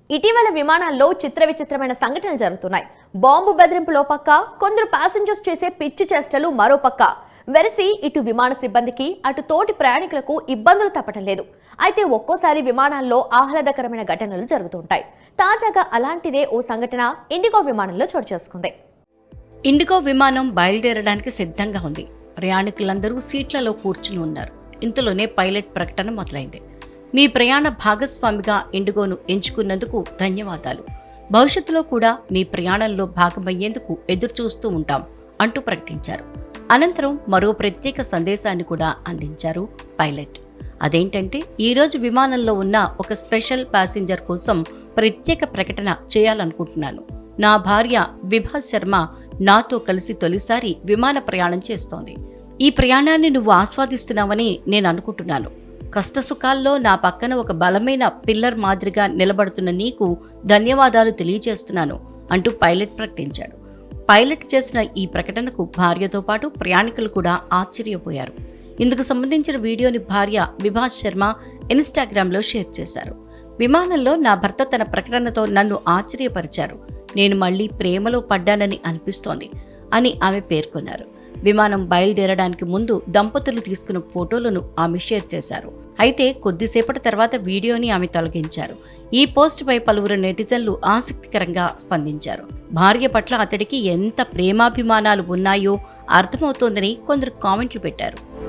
ఇటీవల విమానాల్లో విచిత్రమైన సంఘటనలు జరుగుతున్నాయి. బాంబు బెదిరింపులో పక్క కొందరు ప్యాసింజర్స్ చేసే పిచ్చి చేష్టలు మరో పక్క వెరసి ఇటు విమాన సిబ్బందికి అటు తోటి ప్రయాణికులకు ఇబ్బందులు తప్పటం లేదు. అయితే ఒక్కోసారి విమానాల్లో ఆహ్లాదకరమైన ఘటనలు జరుగుతుంటాయి. తాజాగా అలాంటిదే ఓ సంఘటన ఇండిగో విమానంలో చోటు చేసుకుంది. ఇండిగో విమానం బయలుదేరడానికి సిద్ధంగా ఉంది. ప్రయాణికులందరూ సీట్లలో కూర్చుని ఉన్నారు. ఇంతలోనే పైలట్ ప్రకటన మొదలైంది. మీ ప్రయాణ భాగస్వామిగా ఇండిగోను ఎంచుకున్నందుకు ధన్యవాదాలు. భవిష్యత్తులో కూడా మీ ప్రయాణంలో భాగమయ్యేందుకు ఎదురుచూస్తూ ఉంటాం అంటూ ప్రకటించారు. అనంతరం మరో ప్రత్యేక సందేశాన్ని కూడా అందించారు పైలట్. అదేంటంటే, ఈరోజు విమానంలో ఉన్న ఒక స్పెషల్ ప్యాసింజర్ కోసం ప్రత్యేక ప్రకటన చేయాలనుకుంటున్నాను. నా భార్య విభా శర్మ నాతో కలిసి తొలిసారి విమాన ప్రయాణం చేస్తోంది. ఈ ప్రయాణాన్ని నువ్వు ఆస్వాదిస్తున్నావని నేను అనుకుంటున్నాను. కష్టసుఖాల్లో నా పక్కన ఒక బలమైన పిల్లర్ మాదిరిగా నిలబడుతున్న నీకు ధన్యవాదాలు తెలియజేస్తున్నాను అంటూ పైలట్ ప్రకటించాడు. పైలట్ చేసిన ఈ ప్రకటనకు భార్యతో పాటు ప్రయాణికులు కూడా ఆశ్చర్యపోయారు. ఇందుకు సంబంధించిన వీడియోని భార్య విభా శర్మ ఇన్స్టాగ్రామ్లో షేర్ చేశారు. విమానంలో నా భర్త తన ప్రకటనతో నన్ను ఆశ్చర్యపరిచారు. నేను మళ్లీ ప్రేమలో పడ్డానని అనిపిస్తోంది అని ఆమె పేర్కొన్నారు. విమానం బయలుదేరడానికి ముందు దంపతులు తీసుకున్న ఫోటోలను ఆమె షేర్ చేశారు. అయితే కొద్దిసేపటి తర్వాత వీడియోని ఆమె తొలగించారు. ఈ పోస్ట్ పై పలువురు నెటిజన్లు ఆసక్తికరంగా స్పందించారు. భార్య పట్ల అతడికి ఎంత ప్రేమాభిమానాలు ఉన్నాయో అర్థమవుతోందని కొందరు కామెంట్లు పెట్టారు.